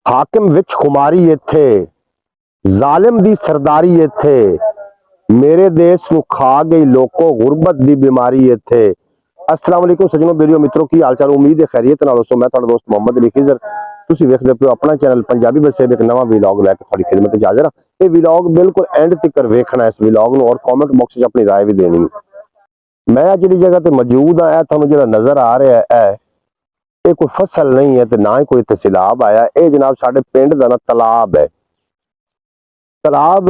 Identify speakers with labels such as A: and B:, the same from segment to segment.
A: हाकिम विच खुमारी इत्थे, जालिम दी सरदारी इत्थे, मेरे देश नूं खा गई लोको गुरबत दी बीमारी इत्थे। अस्सलाम वालेकुम सज्जनों, वीडियो मित्रों की हाल चाल, उम्मीद है खैरियत नाल होसो। मैं तुहाडा दोस्त मोहम्मद अली खिजर, तुसीं वेखदे पिओ अपना चैनल पंजाबी बसे एक नवा वीलॉग लैके तुहाडी खिदमत च हाज़र हां। ये वीलॉग बिल्कुल एंड तक वेखना इस वीलॉग नूं और कॉमेंट बॉक्स च अपनी राय भी देनी। मैं जिहड़ी जगह ते मौजूद हाँ, तुहानूं जिहड़ा नज़र आ रहा है ये कोई फसल नहीं है, ना ही कोई सैलाब आया। ये जनाब साडे पिंड दा ना तलाब है। तलाब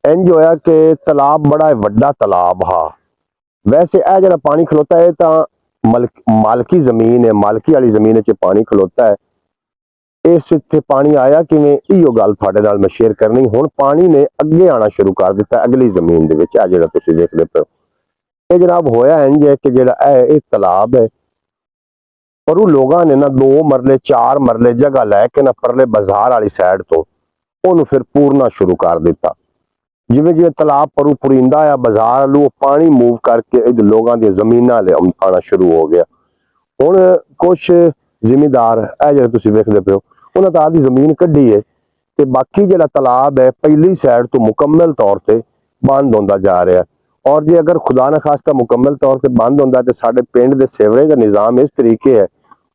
A: इंज होया कि तलाब बड़ा वड्डा तलाब हा। वैसे यह जरा पानी खलोता है तो मालकी जमीन है, मालकी वाली जमीन च पानी खलोता है। इस इत्थे पानी आया किवें, इहो गल तुहाडे नाल मैं शेयर करनी। हुण पानी ने अगे आना शुरू कर दिता अगली जमीन दे विच। जिहड़ा तुसीं देखदे पिओ ये जनाब होया इंज है कि जिहड़ा ये तलाब है पर वो लोगों ने ना 2 मरले 4 मरले जगह लैके ना परले बाजार वाली साइड तो उन्होंने फिर पूरना शुरू कर दिता। जिवें जिवें तलाब परू पुरींदा आ बाजार वालू पानी मूव करके लोगों दी जमीनां ले आना शुरू हो गया। हुण कुछ जिमीदार जिहड़े तुसीं वेखदे पिओ उन्हां तां आदी जमीन कड्ढी है ते बाकी जिहड़ा तलाब है पहली साइड तो मुकम्मल तौर पर बंद होंदा जा रहा है। और जे अगर खुदा न खास्ता मुकम्मल तौर पर बंद होंदा तो साडे पिंड दे सीवरेज का निज़ाम इस तरीके है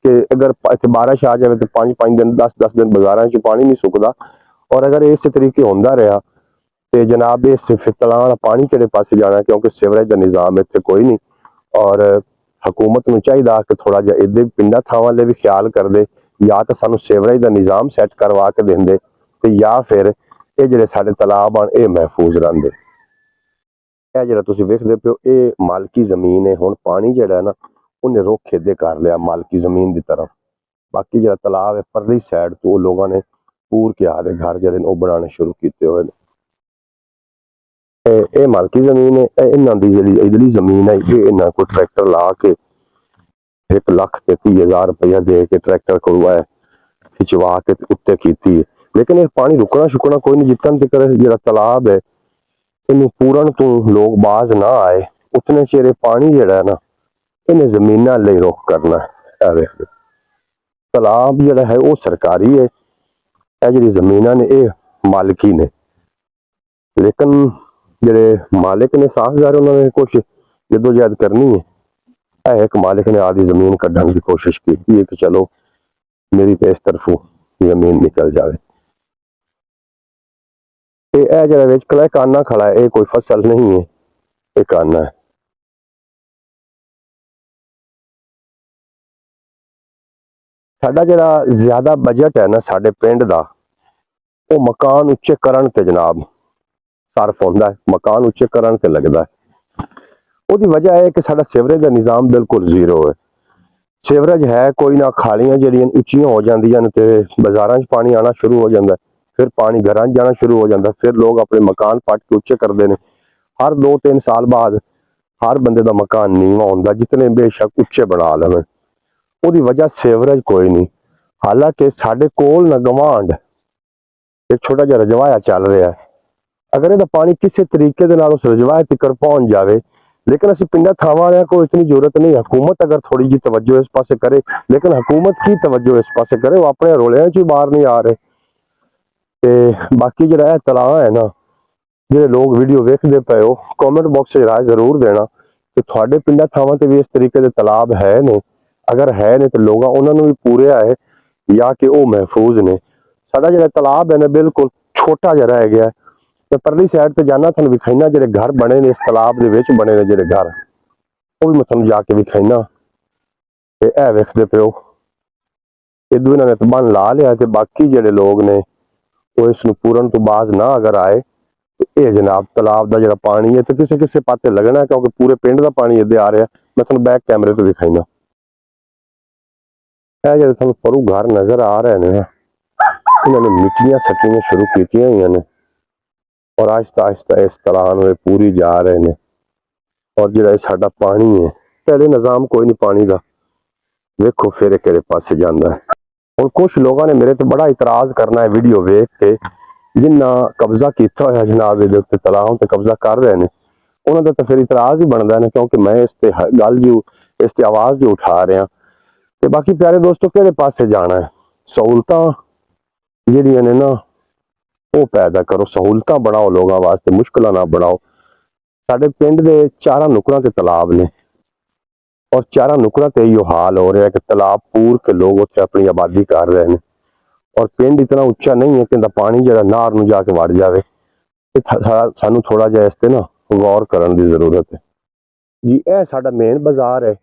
A: कि अगर इत्थे बारिश आ जाए तो 5-5 दिन 10-10 दिन बाजारां च पानी नहीं सुकदा। और अगर इस तरीके होंदा रहा तो जनाब इस तलां वाला पानी किहड़े पासे जाना, क्योंकि सीवरेज का निज़ाम इत्थे कोई नहीं। और हुकूमत नूं चाहीदा कि थोड़ा जिहा इहदे पिंडां थावां ले भी ख्याल करदे, या तो सानूं सीवरेज का निज़ाम सैट करवा के देंदे ते या फिर ये जिहड़े साडे तलाब आन ये महफूज रहिंदे। ਇਹ ਜਿਹੜਾ ਤੁਸੀਂ ਵੇਖਦੇ ਪਿਓ ਇਹ ਮਾਲਕੀ ਜ਼ਮੀਨ ਹੈ। ਹੁਣ ਪਾਣੀ ਜਿਹੜਾ ਨਾ ਉਹਨੇ ਰੁੱਖ ਖੇਦੇ ਕਰ ਲਿਆ ਮਾਲਕੀ ਜ਼ਮੀਨ ਦੀ ਤਰਫ। ਬਾਕੀ ਜਿਹੜਾ ਤਲਾਬ ਹੈ ਪਰਲੀ ਸਾਈਡ ਤੋਂ ਲੋਕਾਂ ਨੇ ਪੂਰ ਕੇ ਆਦੇ ਘਰ ਜਿਹੜੇ ਨੇ ਉਹ ਬਣਾਉਣੇ ਸ਼ੁਰੂ ਕੀਤੇ ਹੋਏ ਨੇ। ਇਹ ਮਾਲਕੀ ਜ਼ਮੀਨ ਹੈ। ਇਹਨਾਂ ਦੀ ਜਿਹੜੀ ਇਧਰਲੀ ਜ਼ਮੀਨ ਹੈ ਇਹ ਇਹਨਾਂ ਕੋਲ ਟਰੈਕਟਰ ਲਾ ਕੇ 1,30,000 ਰੁਪਇਆ ਦੇ ਕੇ ਟਰੈਕਟਰ ਖੁਲਵਾਇਆ, ਖਿਚਵਾ ਕੇ ਉੱਤੇ ਕੀਤੀ ਹੈ। लेकिन ये पानी रुकना शुकना कोई नहीं, जितन तक जो तलाब है इन्हें पूरन तो लोग बाज ना आए उतने चेरे पानी जड़ा है ना इन्हें जमीना ले रुख करना है। तलाब जड़ा है वो सरकारी है, जी जमीना ने ये मालिकी ने। लेकिन जेडे मालिक ने साहबजार उन्होंने कुछ जदोजहद करनी है। एक मालिक ने आधी जमीन कढ़ने की कोशिश की कि चलो मेरी तो इस तरफों जमीन निकल जाए। जरा विचकला काना खड़ा है, ये कोई फसल नहीं है, ये काना है। साडा जरा ज्यादा बजट है ना साडे पिंड दा वो मकान उच्चे करन ते जनाब सर्फ होंदा है, मकान उच्चे करन ते लगदा है। उसदी वजह है कि साडा सीवरेज का निज़ाम बिल्कुल जीरो है। सीवरेज है कोई ना, खालियां जिहड़ियां उच्चियां हो जांदियां ते बाजारां च पानी आना शुरू हो जाता है, फिर पानी घरां जाना शुरू हो जाता, फिर लोग अपने मकान पट के उच्चे करते हैं। हर 2-3 साल बाद हर बंदे का मकान नीवा होंदा, जितने बेशक उच्चे बना लेवन। उसदी वजह सीवरेज कोई नहीं। हालांकि साडे कोल ना गवांड एक छोटा जिहा रजवाया चल रहा है, अगर इहदा पानी किसी तरीके दे नाल उस रजवाए तक पहुंच जाए, लेकिन असीं पिंडां थावां वालियां को इतनी जरूरत नहीं। हुकूमत अगर थोड़ी जी तवज्जो इस पासे करे, लेकिन हुकूमत की तवज्जो इस पासे करे, वो अपने रोलियां च बाहर नहीं आ रहे। ते बाकी जिहड़ा तलाऽ है ना, जिहड़े लोग वीडियो वेखदे पे हो कॉमेंट बॉक्स में राय जरूर देना कि तुहाडे पिंडां थावां ते भी इस तरीके के तलाब है ने, अगर है ने तो लोग उन्होंने भी पूरे है या कि वो महफूज ने। साडा जिहड़ा तलाब है ना बिल्कुल छोटा जिहा रह गया। मैं परली साइड ते जाना तुहानूं विखाइना जिहड़े घर बने ने इस तलाब दे विच बने ने जिहड़े घर, वो भी मैं तुहानूं जाके विखाइना। ते ए वेखदे पिओ इदू इन्हां ने बन ला लिया ते बाकी जिहड़े लोग ने वो इस पूरन तो बाज ना अगर आए तो ये जनाब तलाब का जो पानी है तो किसी किसी पासे लगना, क्योंकि पूरे पिंड का पानी इधर आ रहा। मैं तुहानूं बैक कैमरे तो दिखाईना जो तुहानूं परू घर नज़र आ रहे हैं, इन्होंने मिट्टियां सट्टियां शुरू की हुई ने और आहिस्ता आहिस्ता इस तलाब में पूरी जा रहे हैं। और जो साडा पानी है पहले निज़ाम कोई नहीं पानी का, वेखो फिर किहड़े पासे जांदा है। और कुछ लोगों ने मेरे तो बड़ा इतराज़ करना है वीडियो वेख के, जिन्ना कब्जा किया होया जनाब ये तलाब ते कब्जा कर रहे हैं उन्होंने तो फिर इतराज़ ही बनता है, क्योंकि मैं इस ते गल जो इस ते आवाज़ जो उठा रहा। तो बाकी प्यारे दोस्तों किहड़े पासे जाना है, सहूलतां ਜਿਹੜੀਆਂ ਨੇ ਨਾ ਉਹ ਪੈਦਾ ਕਰੋ, ਸਹੂਲਤਾਂ ਬਣਾਓ ਲੋਕਾਂ ਵਾਸਤੇ, ਮੁਸ਼ਕਲਾਂ ਨਾ ਬਣਾਓ। ਸਾਡੇ ਪਿੰਡ ਦੇ ਚਾਰਾਂ ਨੁਕਰਾਂ ਤੇ ਤਲਾਬ ਨੇ ਔਰ ਚਾਰਾਂ ਨੁਕਰਾਂ ਤੇ ਇਹੋ ਹਾਲ ਹੋ ਰਿਹਾ ਕਿ ਤਲਾਬ ਪੂਰ ਕੇ ਲੋਕ ਉੱਥੇ ਆਪਣੀ ਆਬਾਦੀ ਕਰ ਰਹੇ ਨੇ ਔਰ ਪਿੰਡ ਇਤਨਾ ਉੱਚਾ ਨਹੀਂ ਹੈ ਕਿ ਇਹਦਾ ਪਾਣੀ ਜਿਹੜਾ ਨਹਿਰ ਨੂੰ ਜਾ ਕੇ ਵੜ ਜਾਵੇ। ਸਾਨੂੰ ਥੋੜਾ ਜਿਹਾ ਇਸ ਤੇ ਨਾ ਗੌਰ ਕਰਨ ਦੀ ਜ਼ਰੂਰਤ ਹੈ ਜੀ। ਇਹ ਸਾਡਾ ਮੇਨ ਬਾਜ਼ਾਰ ਹੈ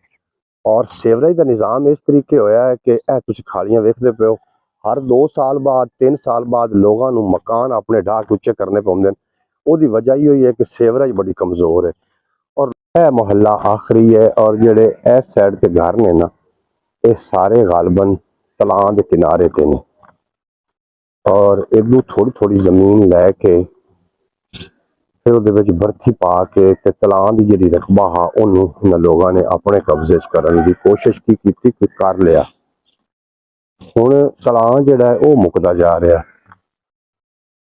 A: ਔਰ ਸੀਵਰੇਜ ਦਾ ਨਿਜ਼ਾਮ ਇਸ ਤਰੀਕੇ ਹੋਇਆ ਹੈ ਕਿ ਇਹ ਤੁਸੀਂ ਖਾਲੀਆਂ ਵੇਖਦੇ ਪਏ ਹੋ, ਹਰ 2 ਸਾਲ ਬਾਅਦ 3 ਸਾਲ ਬਾਅਦ ਲੋਕਾਂ ਨੂੰ ਮਕਾਨ ਆਪਣੇ ਢਾਹ ਉੱਚੇ ਕਰਨੇ ਪੈਂਦੇ ਨੇ। ਉਹਦੀ ਵਜ੍ਹਾ ਹੀ ਹੋਈ ਹੈ ਕਿ ਸੀਵਰੇਜ ਬੜੀ ਕਮਜ਼ੋਰ ਹੈ ਔਰ ਇਹ ਮੁਹੱਲਾ ਆਖਰੀ ਹੈ ਔਰ ਜਿਹੜੇ ਇਸ ਸਾਈਡ ਤੇ ਘਰ ਨੇ ਨਾ ਇਹ ਸਾਰੇ ਗਾਲਬਨ ਤਲਾਅ ਦੇ ਕਿਨਾਰੇ ਤੇ ਨੇ ਔਰ ਇਹਨੂੰ ਥੋੜੀ ਥੋੜੀ ਜ਼ਮੀਨ ਲੈ ਕੇ ਫਿਰ ਉਹਦੇ ਵਿੱਚ ਬਰਥੀ ਪਾ ਕੇ ਤੇ ਤਲਾਅ ਦੀ ਜਿਹੜੀ ਰਕਬਾ ਆ ਉਹਨੂੰ ਇਹਨਾਂ ਲੋਕਾਂ ਨੇ ਆਪਣੇ ਕਬਜ਼ੇ 'ਚ ਕਰਨ ਦੀ ਕੋਸ਼ਿਸ਼ ਕੀਤੀ ਕਿ ਕਰ ਲਿਆ। ਹੁਣ ਤਲਾਅ ਜਿਹੜਾ ਉਹ ਮੁੱਕਦਾ ਜਾ ਰਿਹਾ,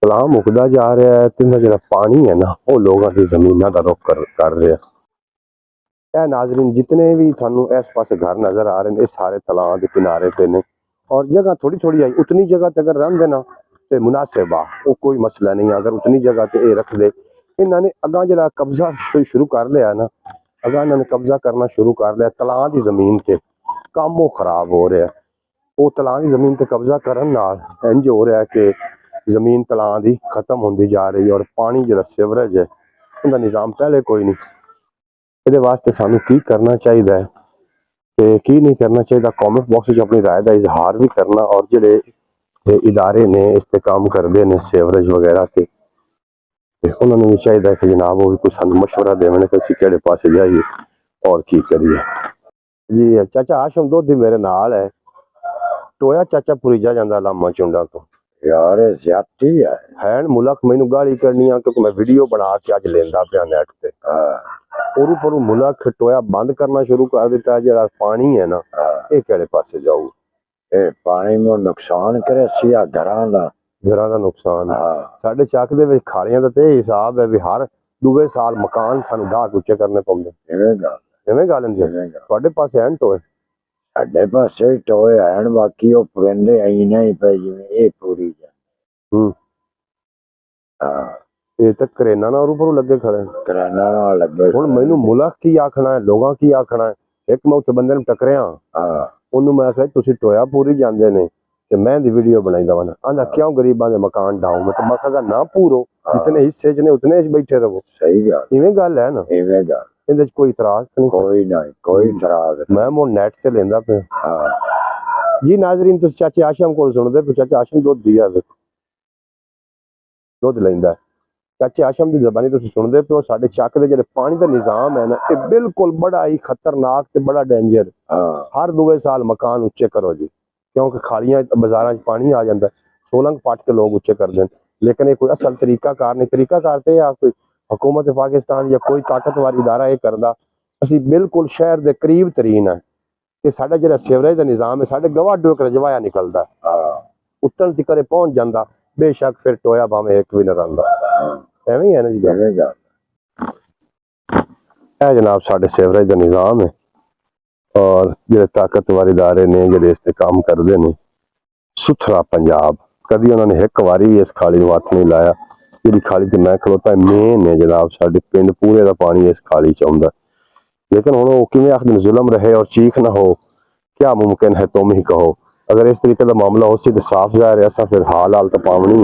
A: ਤਲਾਅ ਮੁੱਕਦਾ ਜਾ ਰਿਹਾ ਹੈ ਤੇ ਜਿਹੜਾ ਪਾਣੀ ਹੈ ਨਾ ਉਹ ਲੋਕਾਂ ਦੀ ਜ਼ਮੀਨਾਂ ਦਾ ਰੁੱਖ ਕਰ ਰਿਹਾ। ਇਹ ਨਾਜ਼ਰੀਨ ਜਿਤਨੇ ਵੀ ਤੁਹਾਨੂੰ ਇਸ ਪਾਸੇ ਘਰ ਨਜ਼ਰ ਆ ਰਹੇ ਨੇ ਇਹ ਸਾਰੇ ਤਲਾਅ ਦੇ ਕਿਨਾਰੇ ਤੇ ਨੇ ਔਰ ਜਗ੍ਹਾ ਥੋੜੀ ਥੋੜੀ ਆਈ ਉਤਨੀ ਜਗ੍ਹਾ ਤੇ ਅਗਰ ਰਹਿੰਦੇ ਨਾ ਤੇ ਮੁਨਾਸਿਬ ਆ, ਉਹ ਕੋਈ ਮਸਲਾ ਨਹੀਂ। ਅਗਰ ਉਤਨੀ ਜਗ੍ਹਾ ਤੇ ਇਹ ਰੱਖਦੇ, ਇਹਨਾਂ ਨੇ ਅਗਾਂ ਜਿਹੜਾ ਕਬਜ਼ਾ ਸ਼ੁਰੂ ਕਰ ਲਿਆ ਨਾ, ਅਗਾਂ ਇਹਨਾਂ ਨੇ ਕਬਜ਼ਾ ਕਰਨਾ ਸ਼ੁਰੂ ਕਰ ਲਿਆ ਤਲਾਅ ਦੀ ਜ਼ਮੀਨ ਤੇ, ਕੰਮ ਉਹ ਖਰਾਬ ਹੋ ਰਿਹਾ। ਉਹ ਤਲਾਅ ਦੀ ਜ਼ਮੀਨ ਤੇ ਕਬਜ਼ਾ ਕਰਨ ਨਾਲ ਇੰਜ ਹੋ ਰਿਹਾ ਕਿ ਜ਼ਮੀਨ ਤਲਾਅ ਦੀ ਖਤਮ ਹੁੰਦੀ ਜਾ ਰਹੀ ਔਰ ਪਾਣੀ ਜਿਹੜਾ ਸੀਵਰੇਜ ਹੈ ਉਹਦਾ ਨਿਜ਼ਾਮ ਪਹਿਲੇ ਕੋਈ ਨਹੀਂ। ਇਹਦੇ ਵਾਸਤੇ ਸਾਨੂੰ ਕੀ ਕਰਨਾ ਚਾਹੀਦਾ ਹੈ ਤੇ ਕੀ ਨਹੀਂ ਕਰਨਾ ਚਾਹੀਦਾ, ਕਮੈਂਟ ਬਾਕਸ ਵਿੱਚ ਆਪਣੀ ਰਾਏ ਦਾ ਇਜ਼ਹਾਰ ਵੀ ਕਰਨਾ ਔਰ ਜਿਹੜੇ ਇਦਾਰੇ ਨੇ ਇਸ ਤੇ ਕੰਮ ਕਰਦੇ ਨੇ ਸੀਵਰੇਜ ਵਗੈਰਾ ਤੇ ਉਹਨਾਂ ਨੂੰ ਵੀ ਚਾਹੀਦਾ ਕਿ ਜਨਾਬ ਉਹ ਵੀ ਕੁਝ ਸਾਨੂੰ ਮਸ਼ਵਰਾ ਦੇਵਣ ਕਿ ਅਸੀਂ ਕਿਹੜੇ ਪਾਸੇ ਜਾਈਏ ਔਰ ਕੀ ਕਰੀਏ ਜੀ। ਚਾਚਾ ਆਸ਼ਮ ਦੋਧੀ ਮੇਰੇ ਨਾਲ ਹੈ, ਟੋਇਆ ਚਾਚਾ ਪੁਰੀਜਾ ਜਾਂਦਾ ਲਾਮਾ ਚੁੰਡਾ ਤੋਂ।
B: यार ज्यादती है
A: हैन मुल्क मैनू गाली करनी आ क्योंकि मैं वीडियो बना के अज लेंदा पिया नेट ते ओरू परू मुल्क टोया बंद करना शुरू कर दिता। जेड़ा पानी है ना ये केड़े पासे जाऊ?
B: ये पानी में नुकसान करे सिया
A: घरां दा नुकसान साडे चक दे विच खालियां दा ते हिसाब है भी हर दूवे साल मकान सानू ढाह उच्चे करने पौंदे। इवें गल नहीं तुहाडे पासे हैन टोए?
B: साडे पासे टोए हैं बाकी वो पुरंदे आई नहीं पे जिवें ये पूरी
A: ये तो करेना ना उरू परू लगे खड़े
B: कराना ना लगे।
A: हुण मैनू मुल्क की आखना है, लोगां की आखना है। एक मैं उत्ते बंदे नूं टकरिया ओनू मैं आख्या तुसीं टोया पूरी जांदे ने ते मैं दी वीडियो बनाई दवां। आंदा क्यों गरीबां दे मकान ढाऊं? मैं तो मकागा ना पूरो जितने हिस्से च ने उतने च बैठे रहो।
B: सही गल
A: इवें गल है ना,
B: इवें गल
A: ਇਹਦੇ ਚ ਕੋਈ ਇਤਰਾਜ਼ ਨਹੀਂ,
B: कोई इतराज
A: ਮੈਂ ਮੋ ਨੈਟ ਤੇ ਲੈਂਦਾ ਪਿਆ ਜੀ। ਨਾਜ਼ਰੀਨ ਤੁਸੀਂ ਚਾਚੇ ਆਸ਼ਮ ਕੋਲ ਸੁਣਦੇ ਪਏ, ਚਾਚਾ ਆਸ਼ਮ ਦੁੱਧ ਦਿਆ ਵੇਖੋ, ਦੁੱਧ ਲੈਂਦਾ। ਚਾਚੇ ਆਸ਼ਮ ਦੀ ਜ਼ਬਾਨੀ ਤੁਸੀਂ ਸੁਣਦੇ ਪਏ ਹੋ। ਸਾਡੇ ਚੱਕ ਦੇ ਜਿਹੜੇ ਪਾਣੀ ਦਾ ਨਿਜ਼ਾਮ ਹੈ ਨਾ ਇਹ ਬਿਲਕੁਲ ਬੜਾ ਹੀ ਖਤਰਨਾਕ ਤੇ ਬੜਾ ਡੇਂਜਰ। ਹਰ 2 ਸਾਲ ਮਕਾਨ ਉੱਚੇ ਕਰੋ ਜੀ ਕਿਉਂਕਿ ਖਾਲੀਆਂ ਬਾਜ਼ਾਰਾਂ 'ਚ ਪਾਣੀ ਆ ਜਾਂਦਾ, ਸੋਲੰਗ ਪੱਟ ਕੇ ਲੋਕ ਉੱਚੇ ਕਰਦੇ ਨੇ। ਲੇਕਿਨ ਇਹ ਕੋਈ ਅਸਲ ਤਰੀਕਾਕਾਰ ਨਹੀਂ। ਤਰੀਕਾਕਾਰ ਤੇ ਆ ਕੋਈ हुकूमत पाकिस्तान या कोई ताकतवर इदारा ये करदा। असी बिल्कुल शहर के करीब तरीन है कि साडा जिहड़ा सीवरेज का निज़ाम है साडे गवाडो एक रजवाया निकलदा उत्तन तिकरे पहुंच जांदा। बेशक फिर टोया भावें एक भी न रहिंदा। एवें ही है ना जी। ए जनाब साडे सीवरेज का निज़ाम है और जिहड़े ताकतवर इदारे ने जिहड़े इस ते काम करदे ने। सुथरा पंजाब कदी उन्होंने एक बारी भी इस खाली नूं हत्थ नहीं लाया। ਜਿਹੜੀ ਖਾਲੀ ਤੇ ਮੈਂ ਖਲੋਤਾ ਮੇਨ ਨੇ ਜਨਾਬ, ਸਾਡੇ ਪਿੰਡ ਪੂਰੇ ਦਾ ਪਾਣੀ ਇਸ ਖਾਲੀ ਚ ਆਉਂਦਾ। ਲੇਕਿਨ ਹੁਣ ਉਹ ਕਿਵੇਂ ਆਖਦੇ ਜ਼ੁਲਮ ਰਹੇ ਔਰ ਚੀਖ ਨਾ ਹੋ, क्या मुमकिन है तुम ही कहो। अगर इस तरीके का मामला हो सी तो साफ जाहिर है असा फिर हाल तो पावनी।